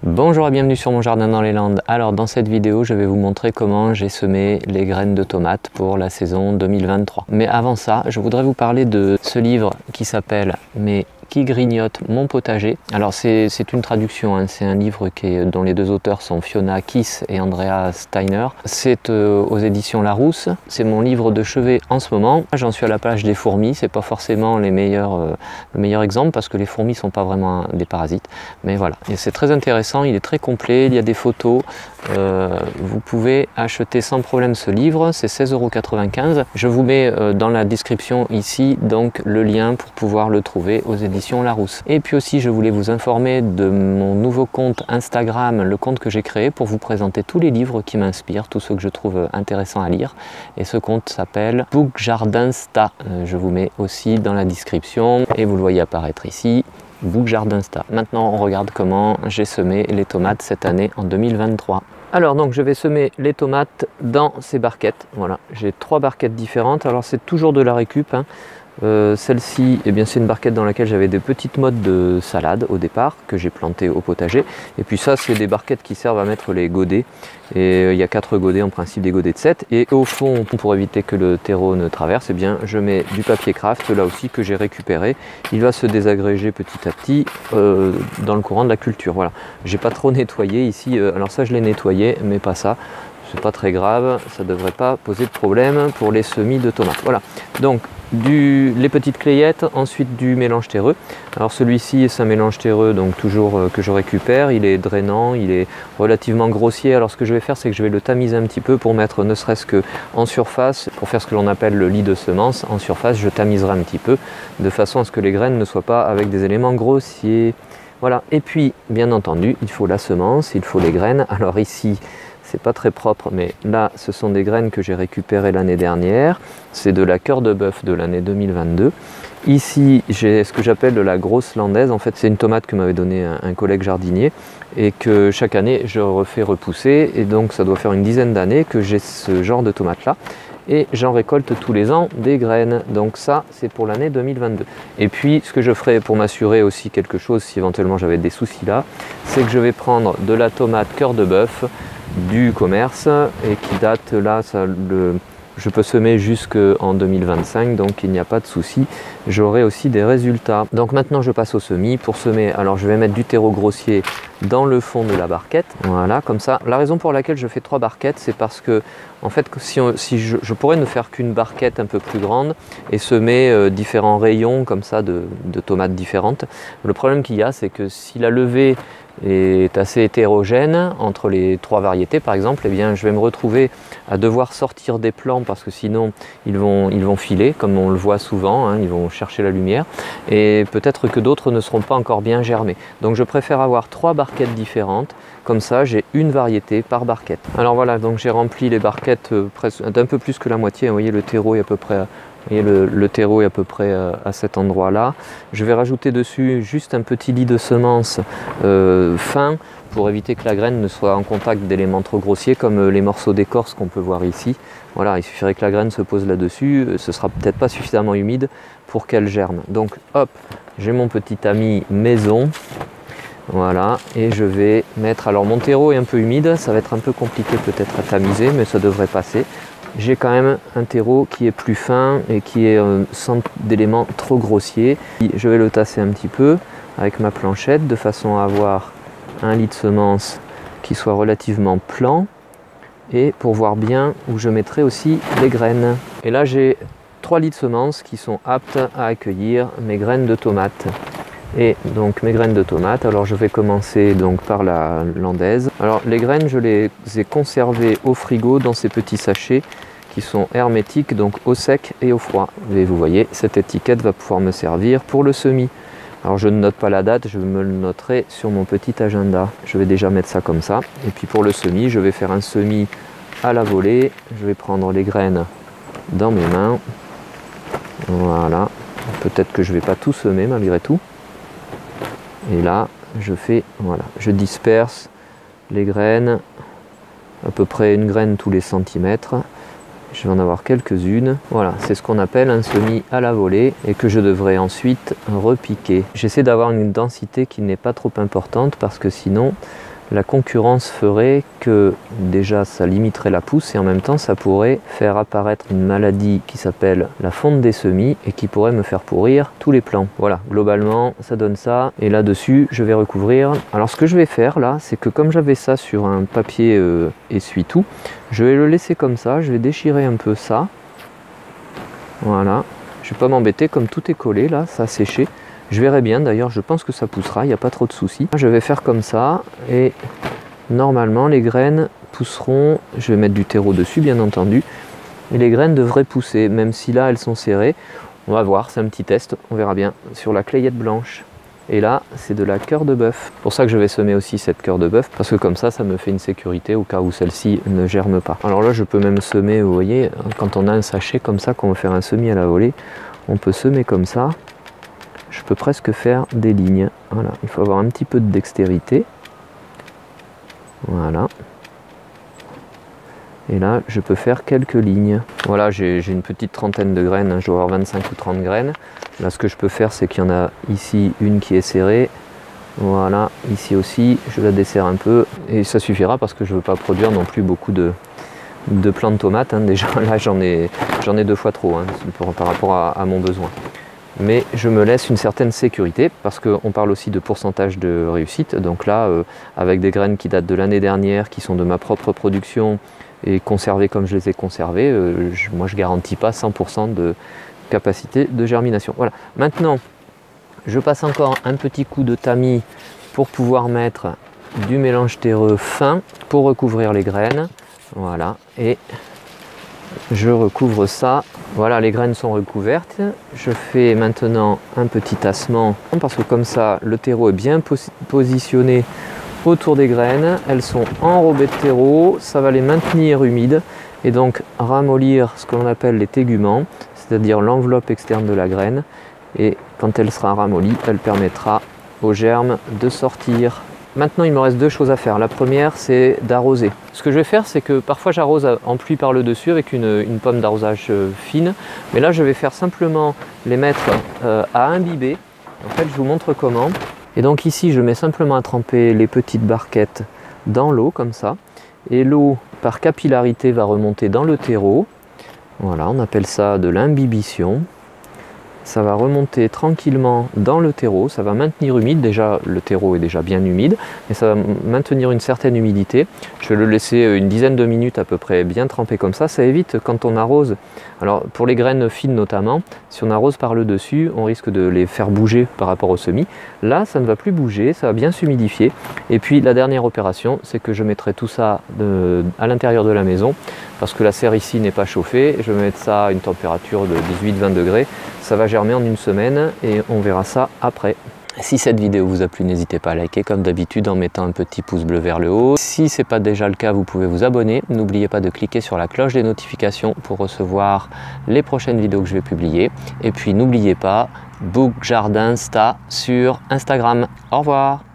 Bonjour et bienvenue sur mon jardin dans les Landes. Alors dans cette vidéo je vais vous montrer comment j'ai semé les graines de tomates pour la saison 2023. Mais avant ça je voudrais vous parler de ce livre qui s'appelle Mais qui grignote mon potager. Alors c'est une traduction, hein. C'est un livre dont les deux auteurs sont Fiona Kiss et Andrea Steiner. C'est aux éditions Larousse. C'est mon livre de chevet en ce moment. J'en suis à la page des fourmis. C'est pas forcément le meilleur exemple parce que les fourmis sont pas vraiment des parasites. Mais voilà, c'est très intéressant, il est très complet, il y a des photos. Vous pouvez acheter sans problème ce livre, c'est 16,95 €. Je vous mets dans la description ici donc le lien pour pouvoir le trouver aux éditions Larousse. Et puis aussi je voulais vous informer de mon nouveau compte Instagram, le compte que j'ai créé pour vous présenter tous les livres qui m'inspirent, tous ceux que je trouve intéressants à lire. Et ce compte s'appelle Book Jardinsta. Je vous mets aussi dans la description et vous le voyez apparaître ici. Book Jardinsta. Maintenant on regarde comment j'ai semé les tomates cette année en 2023. Alors donc je vais semer les tomates dans ces barquettes. Voilà, j'ai 3 barquettes différentes. Alors c'est toujours de la récup, hein. Celle-ci, eh bien c'est une barquette dans laquelle j'avais des petites mottes de salade au départ que j'ai plantées au potager. Et puis ça c'est des barquettes qui servent à mettre les godets. Et il y a 4 godets en principe, des godets de 7. Et au fond, pour éviter que le terreau ne traverse, eh bien je mets du papier craft là aussi que j'ai récupéré. Il va se désagréger petit à petit dans le courant de la culture. Voilà, j'ai pas trop nettoyé ici. Alors ça je l'ai nettoyé, mais pas ça. C'est pas très grave, ça devrait pas poser de problème pour les semis de tomates. Voilà, donc les petites clayettes, ensuite du mélange terreux. Alors celui-ci c'est un mélange terreux, donc toujours que je récupère. Il est drainant, il est relativement grossier. Alors ce que je vais faire, c'est que je vais le tamiser un petit peu pour mettre ne serait-ce que en surface, pour faire ce que l'on appelle le lit de semence. En surface, je tamiserai un petit peu de façon à ce que les graines ne soient pas avec des éléments grossiers. Voilà, et puis bien entendu, il faut la semence, il faut les graines. Alors ici, c'est pas très propre, mais là, ce sont des graines que j'ai récupérées l'année dernière. C'est de la cœur de bœuf de l'année 2022. Ici, j'ai ce que j'appelle de la grosse landaise. En fait, c'est une tomate que m'avait donné un collègue jardinier et que chaque année, je refais repousser. Et donc, ça doit faire une dizaine d'années que j'ai ce genre de tomate-là. Et j'en récolte tous les ans des graines. Donc ça, c'est pour l'année 2022. Et puis, ce que je ferai pour m'assurer aussi quelque chose, si éventuellement j'avais des soucis là, c'est que je vais prendre de la tomate cœur de bœuf du commerce et qui date là, je peux semer jusqu'en 2025, donc il n'y a pas de souci, j'aurai aussi des résultats. Donc maintenant je passe au semis. Pour semer, alors je vais mettre du terreau grossier dans le fond de la barquette, voilà, comme ça. La raison pour laquelle je fais 3 barquettes, c'est parce que en fait si je pourrais ne faire qu'une barquette un peu plus grande et semer différents rayons comme ça de tomates différentes. Le problème qu'il y a, c'est que si la levée est assez hétérogène entre les 3 variétés par exemple, eh bien je vais me retrouver à devoir sortir des plants parce que sinon ils vont filer comme on le voit souvent, hein, ils vont chercher la lumière et peut-être que d'autres ne seront pas encore bien germés. Donc je préfère avoir 3 barquettes différentes, comme ça j'ai une variété par barquette. Alors voilà, donc j'ai rempli les barquettes presque d'un peu plus que la moitié. Vous voyez, le terreau est à peu près le terreau est à peu près à cet endroit-là. Je vais rajouter dessus juste un petit lit de semences fin pour éviter que la graine ne soit en contact d'éléments trop grossiers comme les morceaux d'écorce qu'on peut voir ici. Voilà, il suffirait que la graine se pose là-dessus. Ce sera peut-être pas suffisamment humide pour qu'elle germe. Donc hop, j'ai mon petit tamis maison. Voilà, et je vais mettre, alors mon terreau est un peu humide, ça va être un peu compliqué peut-être à tamiser, mais ça devrait passer. J'ai quand même un terreau qui est plus fin et qui est sans d'éléments trop grossiers. Je vais le tasser un petit peu avec ma planchette de façon à avoir un lit de semences qui soit relativement plan et pour voir bien où je mettrai aussi les graines. Et là j'ai 3 lits de semences qui sont aptes à accueillir mes graines de tomates. Et donc mes graines de tomates, alors je vais commencer donc par la landaise. Alors les graines, je les ai conservées au frigo dans ces petits sachets qui sont hermétiques, donc au sec et au froid. Et vous voyez, cette étiquette va pouvoir me servir pour le semis. Alors je ne note pas la date, je me le noterai sur mon petit agenda. Je vais déjà mettre ça comme ça. Et puis pour le semis, je vais faire un semis à la volée. Je vais prendre les graines dans mes mains. Voilà. Peut-être que je ne vais pas tout semer malgré tout. Et là, je disperse les graines, à peu près une graine tous les centimètres. Je vais en avoir quelques-unes. Voilà, c'est ce qu'on appelle un semis à la volée et que je devrais ensuite repiquer. J'essaie d'avoir une densité qui n'est pas trop importante parce que sinon la concurrence ferait que déjà ça limiterait la pousse et en même temps ça pourrait faire apparaître une maladie qui s'appelle la fonte des semis et qui pourrait me faire pourrir tous les plants. Voilà, globalement ça donne ça et là-dessus je vais recouvrir. Alors ce que je vais faire là, c'est que comme j'avais ça sur un papier essuie-tout, je vais le laisser comme ça, je vais déchirer un peu ça. Voilà, je vais pas m'embêter comme tout est collé là, ça a séché. Je verrai bien, d'ailleurs je pense que ça poussera, il n'y a pas trop de soucis. Je vais faire comme ça et normalement les graines pousseront, je vais mettre du terreau dessus bien entendu, et les graines devraient pousser, même si là elles sont serrées. On va voir, c'est un petit test, on verra bien, sur la clayette blanche. Et là c'est de la cœur de bœuf. C'est pour ça que je vais semer aussi cette cœur de bœuf, parce que comme ça me fait une sécurité au cas où celle-ci ne germe pas. Alors là je peux même semer, vous voyez, quand on a un sachet comme ça, qu'on veut faire un semis à la volée, on peut semer comme ça. Je peux presque faire des lignes. Voilà, il faut avoir un petit peu de dextérité. Voilà. Et là, je peux faire quelques lignes. Voilà, j'ai une petite trentaine de graines. Hein, je dois avoir 25 ou 30 graines. Là, ce que je peux faire, c'est qu'il y en a ici une qui est serrée. Voilà, ici aussi, je la desserre un peu. Et ça suffira parce que je ne veux pas produire non plus beaucoup de plants de tomates. Hein. Déjà, là, j'en ai 2 fois trop hein, par rapport à mon besoin. Mais je me laisse une certaine sécurité parce qu'on parle aussi de pourcentage de réussite. Donc là, avec des graines qui datent de l'année dernière, qui sont de ma propre production et conservées comme je les ai conservées, moi je garantis pas 100% de capacité de germination. Voilà. Maintenant, je passe encore un petit coup de tamis pour pouvoir mettre du mélange terreux fin pour recouvrir les graines. Voilà. Et je recouvre ça. Voilà, les graines sont recouvertes. Je fais maintenant un petit tassement parce que comme ça, le terreau est bien positionné autour des graines. Elles sont enrobées de terreau, ça va les maintenir humides et donc ramollir ce que l'on appelle les téguments, c'est-à-dire l'enveloppe externe de la graine. Et quand elle sera ramollie, elle permettra aux germes de sortir. Maintenant, il me reste 2 choses à faire. La première, c'est d'arroser. Ce que je vais faire, c'est que parfois j'arrose en pluie par le dessus avec une pomme d'arrosage fine. Mais là, je vais faire simplement les mettre à imbiber. En fait, je vous montre comment. Et donc ici, je mets simplement à tremper les petites barquettes dans l'eau, comme ça. Et l'eau, par capillarité, va remonter dans le terreau. Voilà, on appelle ça de l'imbibition. Ça va remonter tranquillement dans le terreau, ça va maintenir humide, déjà le terreau est déjà bien humide, mais ça va maintenir une certaine humidité. Je vais le laisser une dizaine de minutes à peu près bien trempé comme ça évite quand on arrose, alors pour les graines fines notamment, si on arrose par le dessus, on risque de les faire bouger par rapport au semis. Là, ça ne va plus bouger, ça va bien s'humidifier. Et puis la dernière opération, c'est que je mettrai tout ça à l'intérieur de la maison, parce que la serre ici n'est pas chauffée, je vais mettre ça à une température de 18-20 degrés, ça va germer en une semaine et on verra ça après. Si cette vidéo vous a plu, n'hésitez pas à liker comme d'habitude en mettant un petit pouce bleu vers le haut. Si ce n'est pas déjà le cas, vous pouvez vous abonner. N'oubliez pas de cliquer sur la cloche des notifications pour recevoir les prochaines vidéos que je vais publier. Et puis n'oubliez pas, Book Jardin Sta sur Instagram. Au revoir.